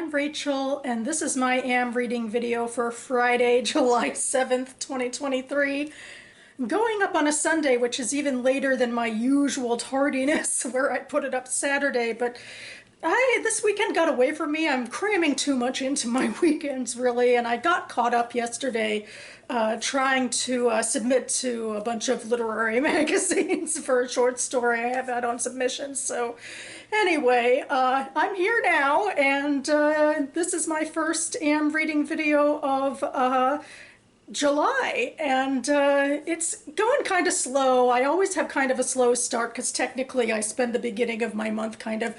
I'm Rachel, and this is my AM reading video for Friday, July 7th, 2023. Going up on a Sunday, which is even later than my usual tardiness, where I put it up Saturday, but this weekend got away from me. I'm cramming too much into my weekends, really, and I got caught up yesterday trying to submit to a bunch of literary magazines for a short story I have out on submission. So anyway, I'm here now, and this is my first AM reading video of July, and it's going kind of slow. I always have kind of a slow start because technically I spend the beginning of my month kind of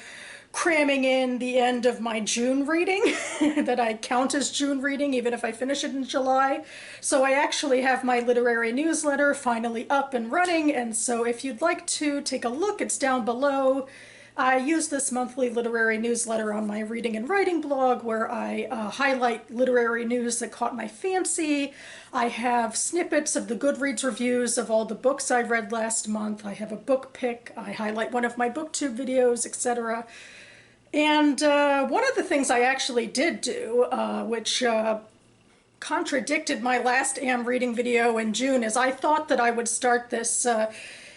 cramming in the end of my June reading that I count as June reading even if I finish it in July. So I actually have my literary newsletter finally up and running, and so if you'd like to take a look, it's down below. I use this monthly literary newsletter on my reading and writing blog where I highlight literary news that caught my fancy. I have snippets of the Goodreads reviews of all the books I read last month. I have a book pick. I highlight one of my booktube videos, etc. And one of the things I actually did do, which contradicted my last AM reading video in June, is I thought that I would start this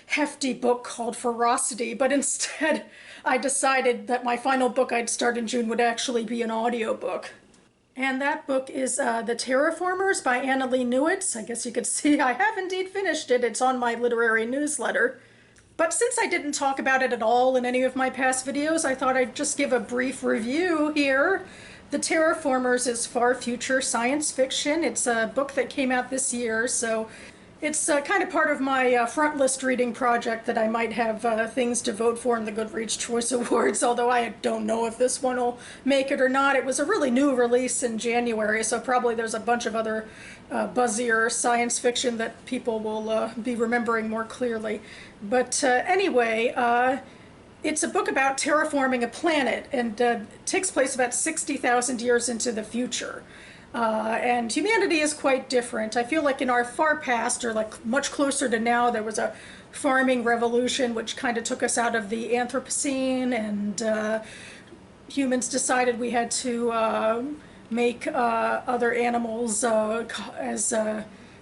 hefty book called Ferocity, but instead I decided that my final book I'd start in June would actually be an audiobook. And that book is The Terraformers by Annalee Newitz. I guess you could see I have indeed finished it. It's on my literary newsletter. But since I didn't talk about it at all in any of my past videos, I thought I'd just give a brief review here. The Terraformers is far future science fiction. It's a book that came out this year, so it's kind of part of my front list reading project that I might have things to vote for in the Goodreads Choice Awards, although I don't know if this one will make it or not. It was a really new release in January, so probably there's a bunch of other buzzier science fiction that people will be remembering more clearly. But anyway, it's a book about terraforming a planet, and takes place about 60,000 years into the future. And humanity is quite different. I feel like in our far past, or like much closer to now, there was a farming revolution which kind of took us out of the Anthropocene, and humans decided we had to make other animals as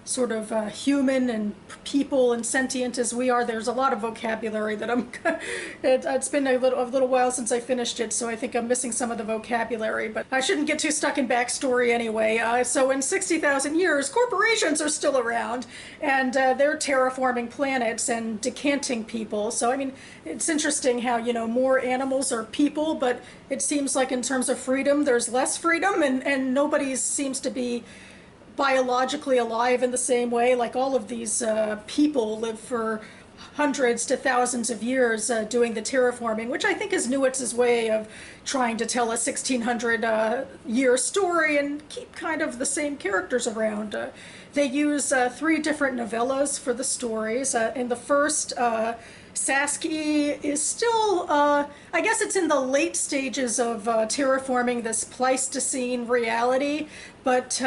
sort of human and people and sentient as we are. There's a lot of vocabulary that it's been a little while since I finished it, so I think I'm missing some of the vocabulary, but I shouldn't get too stuck in backstory anyway. So in 60,000 years, corporations are still around, and they're terraforming planets and decanting people. So I mean, it's interesting how, you know, more animals are people, but it seems like in terms of freedom, there's less freedom, and nobody seems to be biologically alive in the same way. Like all of these people live for hundreds to thousands of years doing the terraforming, which I think is Newitz's way of trying to tell a 1600 year story and keep kind of the same characters around. They use 3 different novellas for the stories. In the first, Saskia is still, I guess it's in the late stages of terraforming this Pleistocene reality, but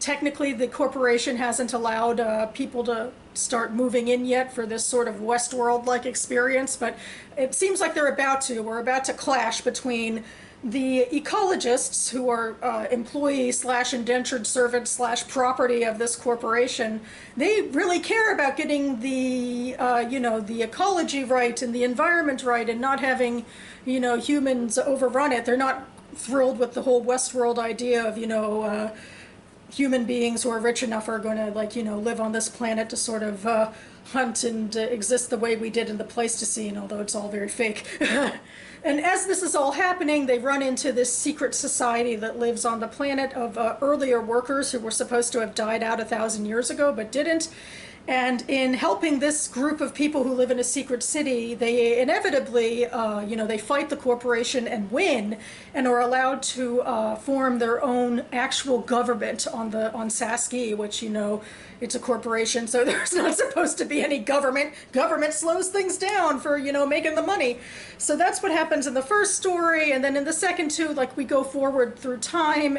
technically the corporation hasn't allowed people to start moving in yet for this sort of Westworld-like experience, but it seems like they're about to. We're about to clash between the ecologists, who are employees slash indentured servants slash property of this corporation. They really care about getting the you know, the ecology right and the environment right, and not having, you know, humans overrun it. They're not thrilled with the whole Westworld idea of, you know, human beings who are rich enough are going to, like, you know, live on this planet to sort of hunt and exist the way we did in the Pleistocene, although it's all very fake. And as this is all happening, they run into this secret society that lives on the planet of earlier workers who were supposed to have died out 1,000 years ago but didn't. And in helping this group of people who live in a secret city, they inevitably, you know, they fight the corporation and win, and are allowed to form their own actual government on Saskia, which, you know, it's a corporation, so there's not supposed to be any government. Government slows things down for, you know, making the money. So that's what happens in the first story, and then in the second two, like, we go forward through time.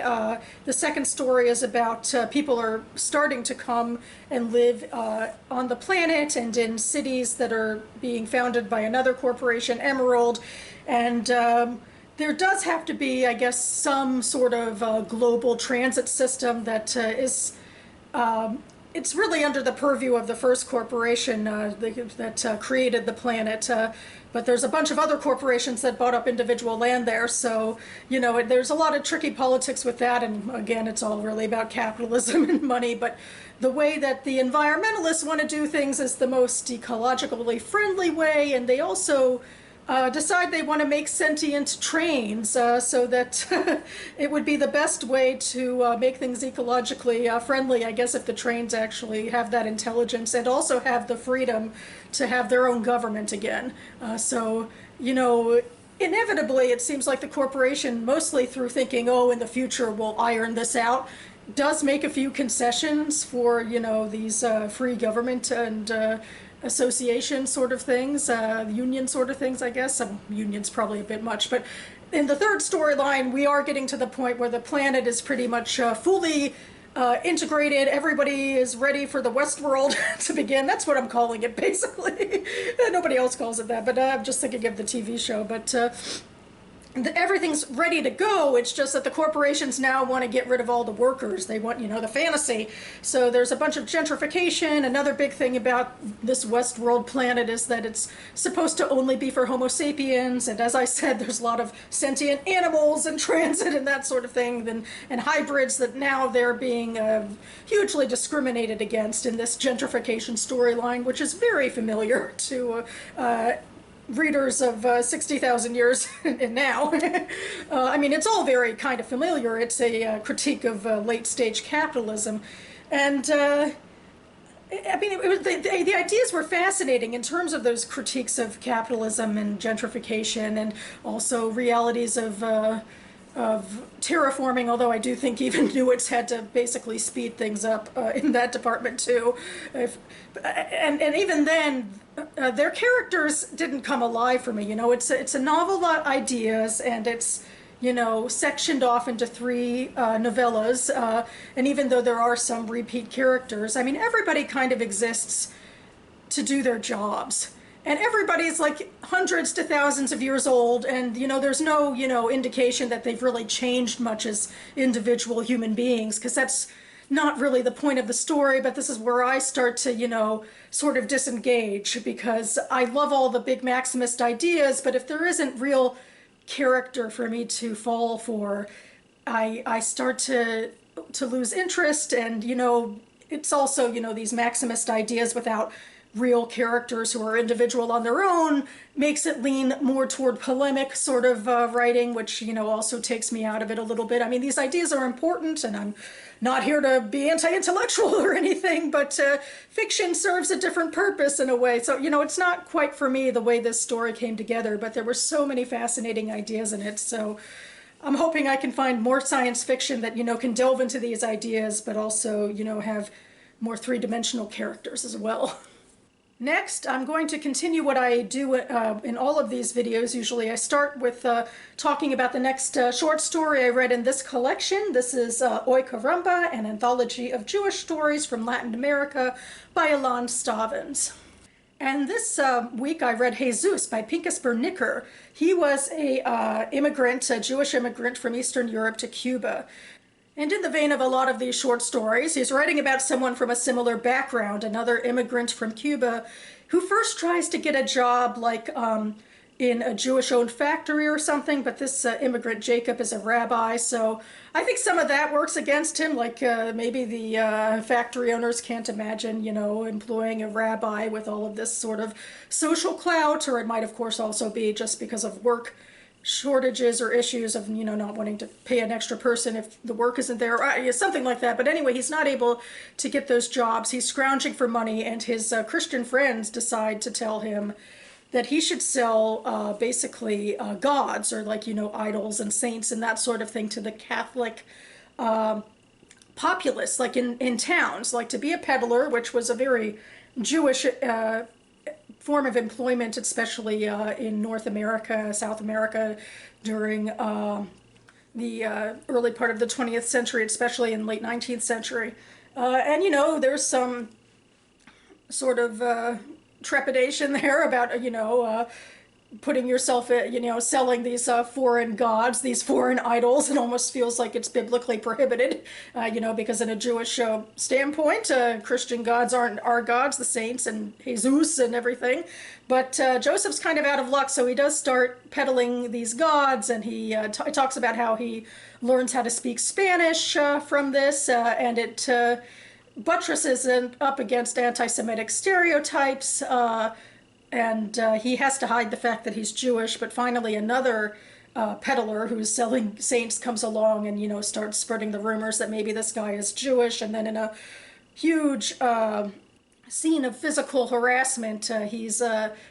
The second story is about people are starting to come and live on the planet and in cities that are being founded by another corporation, Emerald, and there does have to be, I guess, some sort of global transit system that is it's really under the purview of the first corporation that created the planet. But there's a bunch of other corporations that bought up individual land there. So, you know, there's a lot of tricky politics with that. And again, it's all really about capitalism and money. But the way that the environmentalists want to do things is the most ecologically friendly way. And they also decide they want to make sentient trains so that it would be the best way to make things ecologically friendly, I guess, if the trains actually have that intelligence and also have the freedom to have their own government again. So, you know, inevitably it seems like the corporation, mostly through thinking, oh, in the future we'll iron this out, does make a few concessions for, you know, these free government and association sort of things, union sort of things, I guess. Union's probably a bit much, but in the third storyline, we are getting to the point where the planet is pretty much fully integrated. Everybody is ready for the Westworld to begin. That's what I'm calling it, basically. Nobody else calls it that, but I'm just thinking of the TV show. But everything's ready to go. It's just that the corporations now want to get rid of all the workers. They want, you know, the fantasy. So there's a bunch of gentrification. Another big thing about this Westworld planet is that it's supposed to only be for Homo sapiens. And as I said, there's a lot of sentient animals and transit and that sort of thing, and hybrids that now they're being hugely discriminated against in this gentrification storyline, which is very familiar to readers of 60,000 years and now. I mean, it's all very kind of familiar. It's a critique of late-stage capitalism. And I mean, the ideas were fascinating in terms of those critiques of capitalism and gentrification and also realities of terraforming, although I do think even Newitz had to basically speed things up in that department too. And even then, their characters didn't come alive for me. You know, it's a novel of ideas, and it's, you know, sectioned off into 3 novellas. And even though there are some repeat characters, I mean, everybody kind of exists to do their jobs. And everybody's like hundreds to thousands of years old, and, you know, there's no, you know, indication that they've really changed much as individual human beings, because that's not really the point of the story. But this is where I start to, you know, sort of disengage, because I love all the big maximist ideas, but if there isn't real character for me to fall for, I start to lose interest. And, you know, it's also, you know, these maximist ideas without real characters who are individual on their own makes it lean more toward polemic sort of writing, which, you know, also takes me out of it a little bit. I mean, these ideas are important, and I'm not here to be anti-intellectual or anything, but fiction serves a different purpose in a way. So, you know, it's not quite for me the way this story came together, but there were so many fascinating ideas in it. So I'm hoping I can find more science fiction that, you know, can delve into these ideas, but also, you know, have more three-dimensional characters as well. Next, I'm going to continue what I do in all of these videos. Usually I start with talking about the next short story I read in this collection. This is Oi Caramba, an anthology of Jewish stories from Latin America by Ilan Stavins. And this week I read Jesus by Pinkhes Bernicker. He was a immigrant, a Jewish immigrant from Eastern Europe to Cuba. And in the vein of a lot of these short stories, he's writing about someone from a similar background, another immigrant from Cuba, who first tries to get a job like in a Jewish-owned factory or something, but this immigrant, Jacob, is a rabbi, so I think some of that works against him, like maybe the factory owners can't imagine, you know, employing a rabbi with all of this sort of social clout, or it might, of course, also be just because of work shortages or issues of, you know, not wanting to pay an extra person if the work isn't there, or something like that. But anyway, he's not able to get those jobs. He's scrounging for money, and his Christian friends decide to tell him that he should sell basically gods, or like, you know, idols and saints and that sort of thing to the Catholic populace, like in towns, like to be a peddler, which was a very Jewish form of employment, especially in North America, South America, during the early part of the 20th century, especially in late 19th century. And, you know, there's some sort of trepidation there about, you know, putting yourself, selling these foreign gods, these foreign idols. It almost feels like it's biblically prohibited, because in a Jewish standpoint, Christian gods aren't our gods, the saints and Jesus and everything. But Joseph's kind of out of luck, so he does start peddling these gods, and he talks about how he learns how to speak Spanish from this, and it buttresses up against anti-Semitic stereotypes. And he has to hide the fact that he's Jewish, but finally another peddler who's selling saints comes along and, starts spreading the rumors that maybe this guy is Jewish. And then in a huge scene of physical harassment, he's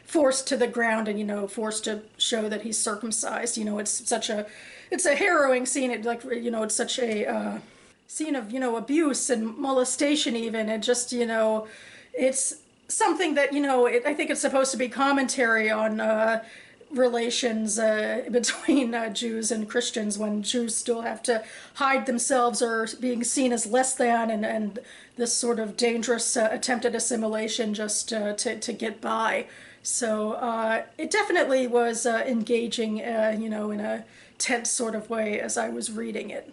forced to the ground and, forced to show that he's circumcised. It's a harrowing scene. It's such a scene of, abuse and molestation even. And just, it's something that, I think it's supposed to be commentary on relations between Jews and Christians, when Jews still have to hide themselves or being seen as less than, and this sort of dangerous attempted assimilation just to get by. So it definitely was engaging, in a tense sort of way as I was reading it.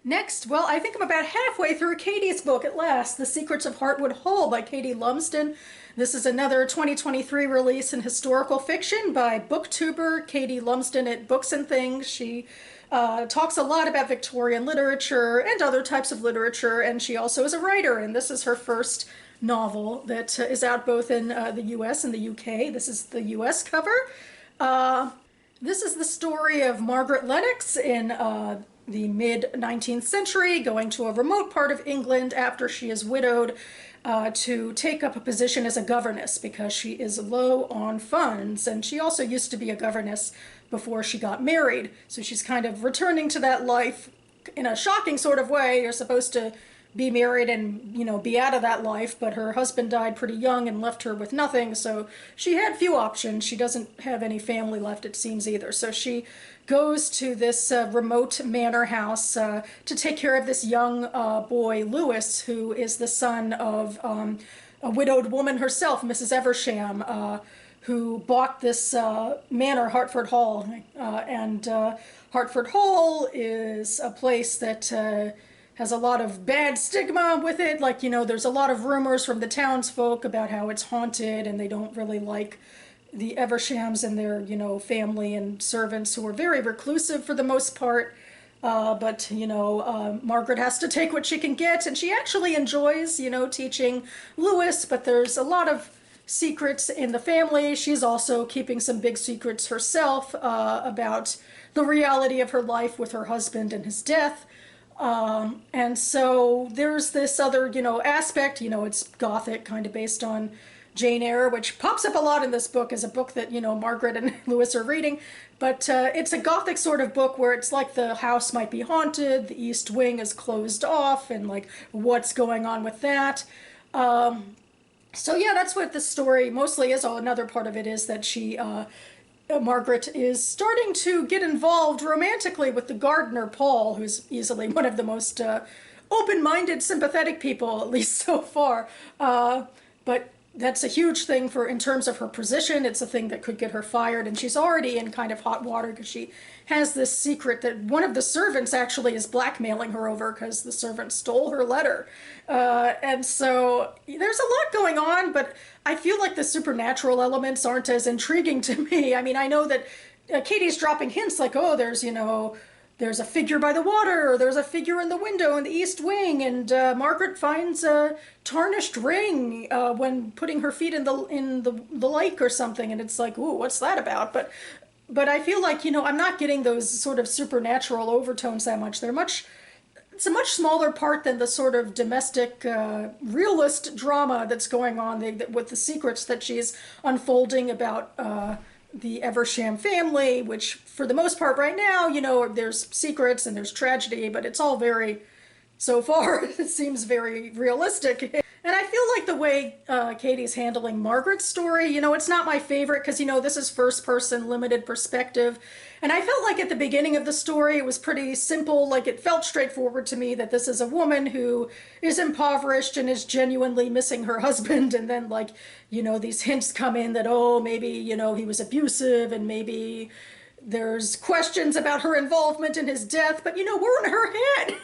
Next, well, I think I'm about halfway through Katie's book at last, The Secrets of Hartwood Hall by Katie Lumsden. This is another 2023 release in historical fiction by booktuber Katie Lumsden at Books and Things. She talks a lot about Victorian literature and other types of literature, and she also is a writer, and this is her first novel that is out both in the US and the UK. This is the US cover. This is the story of Margaret Lennox in the mid-19th century, going to a remote part of England after she is widowed to take up a position as a governess because she is low on funds. And she also used to be a governess before she got married. So she's kind of returning to that life in a shocking sort of way. You're supposed to be married and, be out of that life, but her husband died pretty young and left her with nothing. So she had few options. She doesn't have any family left, it seems, either. So she goes to this remote manor house to take care of this young boy, Lewis, who is the son of a widowed woman herself, Mrs. Eversham, who bought this manor, Hartwood Hall. And Hartwood Hall is a place that has a lot of bad stigma with it. There's a lot of rumors from the townsfolk about how it's haunted, and they don't really like the Evershams and their, family and servants, who are very reclusive for the most part. But Margaret has to take what she can get, and she actually enjoys, teaching Lewis, but there's a lot of secrets in the family. She's also keeping some big secrets herself about the reality of her life with her husband and his death. And so there's this other, aspect, it's Gothic, kind of based on Jane Eyre, which pops up a lot in this book as a book that, Margaret and Lewis are reading. But it's a Gothic sort of book where it's like the house might be haunted, the east wing is closed off, and what's going on with that. So yeah, that's what the story mostly is. Another part of it is that Margaret is starting to get involved romantically with the gardener, Paul, who's easily one of the most open-minded, sympathetic people, at least so far. But that's a huge thing in terms of her position. It's a thing that could get her fired, and she's already in kind of hot water because she has this secret that one of the servants actually is blackmailing her over because the servant stole her letter. And so there's a lot going on, but I feel like the supernatural elements aren't as intriguing to me. I mean, I know that Katie's dropping hints like, oh, there's a figure by the water, or there's a figure in the window in the east wing, and Margaret finds a tarnished ring when putting her feet in the lake or something, and it's like, ooh, what's that about? But I feel like, I'm not getting those sort of supernatural overtones that much. It's a much smaller part than the sort of domestic realist drama that's going on with the secrets that she's unfolding about the Eversham family, which for the most part right now, there's secrets and there's tragedy, but it's all so far, it seems very realistic. And I feel like the way Katie's handling Margaret's story, it's not my favorite because, this is first person, limited perspective. And I felt like at the beginning of the story, it was pretty simple. Like it felt straightforward to me that this is a woman who is impoverished and is genuinely missing her husband. And then like, these hints come in that, oh, maybe, he was abusive and maybe there's questions about her involvement in his death. But, we're in her head.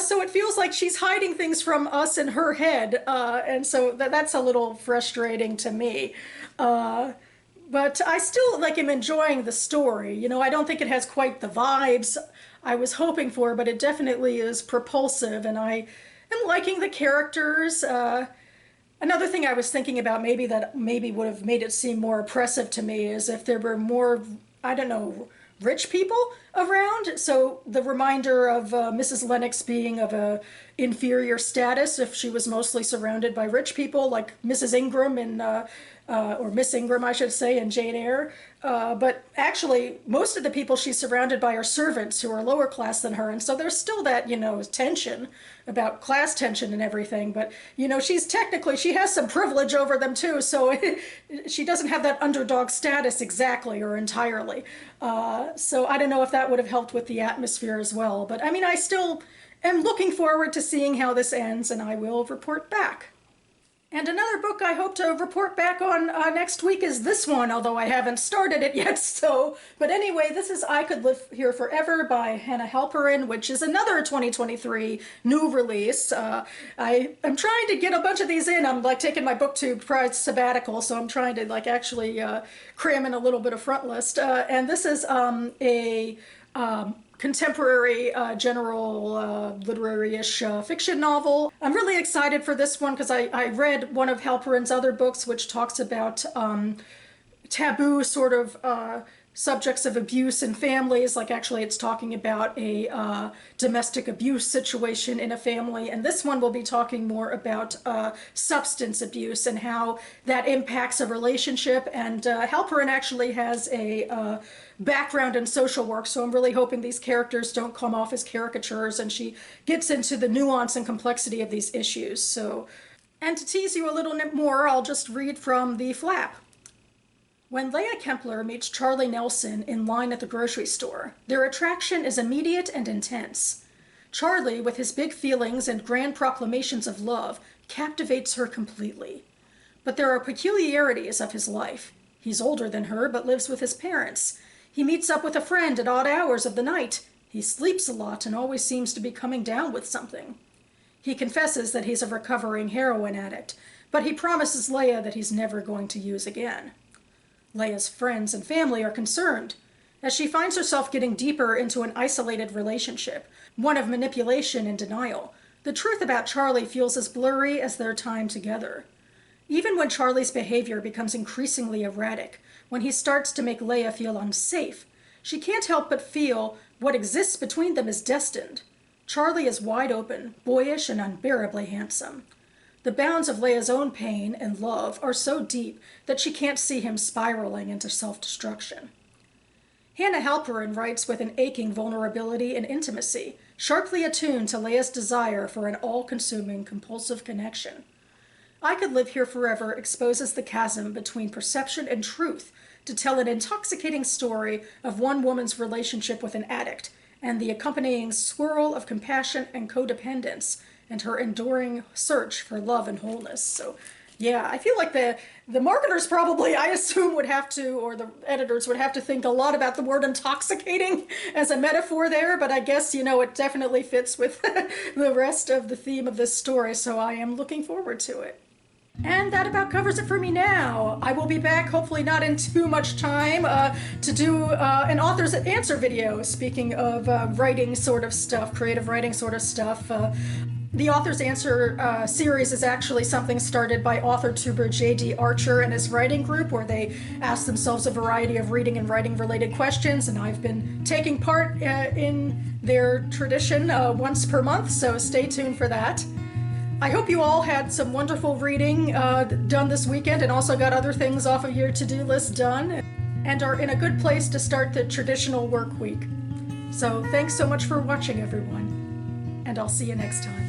So it feels like she's hiding things from us in her head, and so that's a little frustrating to me. But I still am enjoying the story. I don't think it has quite the vibes I was hoping for, but it definitely is propulsive, and I am liking the characters. Another thing I was thinking about maybe would have made it seem more oppressive to me is if there were more, I don't know, rich people around. So the reminder of Mrs. Lennox being of a inferior status if she was mostly surrounded by rich people like Mrs. Ingram and or Miss Ingram, I should say, in Jane Eyre. But actually, most of the people she's surrounded by are servants who are lower class than her. And so there's still that, tension about class tension and everything. But, she has some privilege over them too. So she doesn't have that underdog status exactly or entirely. So I don't know if that would have helped with the atmosphere as well. But I mean, I still am looking forward to seeing how this ends, and I will report back. And another book I hope to report back on next week is this one, although I haven't started it yet. But anyway, this is I Could Live Here Forever by Hanna Halperin, which is another 2023 new release. I am trying to get a bunch of these in. I'm taking my booktube prize sabbatical, so I'm trying to actually cram in a little bit of front list. And this is a contemporary general literary-ish fiction novel. I'm really excited for this one because I read one of Halperin's other books which talks about taboo sort of subjects of abuse in families. Actually it's talking about a domestic abuse situation in a family, and this one will be talking more about substance abuse and how that impacts a relationship. And Halperin actually has a background in social work, so I'm really hoping these characters don't come off as caricatures, and she gets into the nuance and complexity of these issues. And to tease you a little bit more, I'll just read from the flap. When Leah Kempler meets Charlie Nelson in line at the grocery store, their attraction is immediate and intense. Charlie, with his big feelings and grand proclamations of love, captivates her completely. But there are peculiarities of his life. He's older than her, but lives with his parents. He meets up with a friend at odd hours of the night. He sleeps a lot and always seems to be coming down with something. He confesses that he's a recovering heroin addict, but he promises Leah that he's never going to use again. Leah's friends and family are concerned, as she finds herself getting deeper into an isolated relationship, one of manipulation and denial. The truth about Charlie feels as blurry as their time together. Even when Charlie's behavior becomes increasingly erratic, when he starts to make Leah feel unsafe, she can't help but feel what exists between them is destined. Charlie is wide open, boyish, and unbearably handsome. The bounds of Leah's own pain and love are so deep that she can't see him spiraling into self-destruction. Hanna Halperin writes with an aching vulnerability and intimacy, sharply attuned to Leah's desire for an all-consuming, compulsive connection. I Could Live Here Forever exposes the chasm between perception and truth to tell an intoxicating story of one woman's relationship with an addict and the accompanying swirl of compassion and codependence and her enduring search for love and wholeness. So yeah, I feel like the marketers probably, I assume, would have to, or the editors would have to think a lot about the word intoxicating as a metaphor there, but I guess, it definitely fits with the rest of the theme of this story, so I am looking forward to it. And that about covers it for me now. I will be back, hopefully not in too much time, to do an author's answer video. Speaking of writing sort of stuff, creative writing sort of stuff, the Author's Answer series is actually something started by author tuber J.D. Archer and his writing group, where they ask themselves a variety of reading and writing related questions, and I've been taking part in their tradition once per month, so stay tuned for that. I hope you all had some wonderful reading done this weekend and also got other things off of your to-do list done and are in a good place to start the traditional work week. So thanks so much for watching, everyone, and I'll see you next time.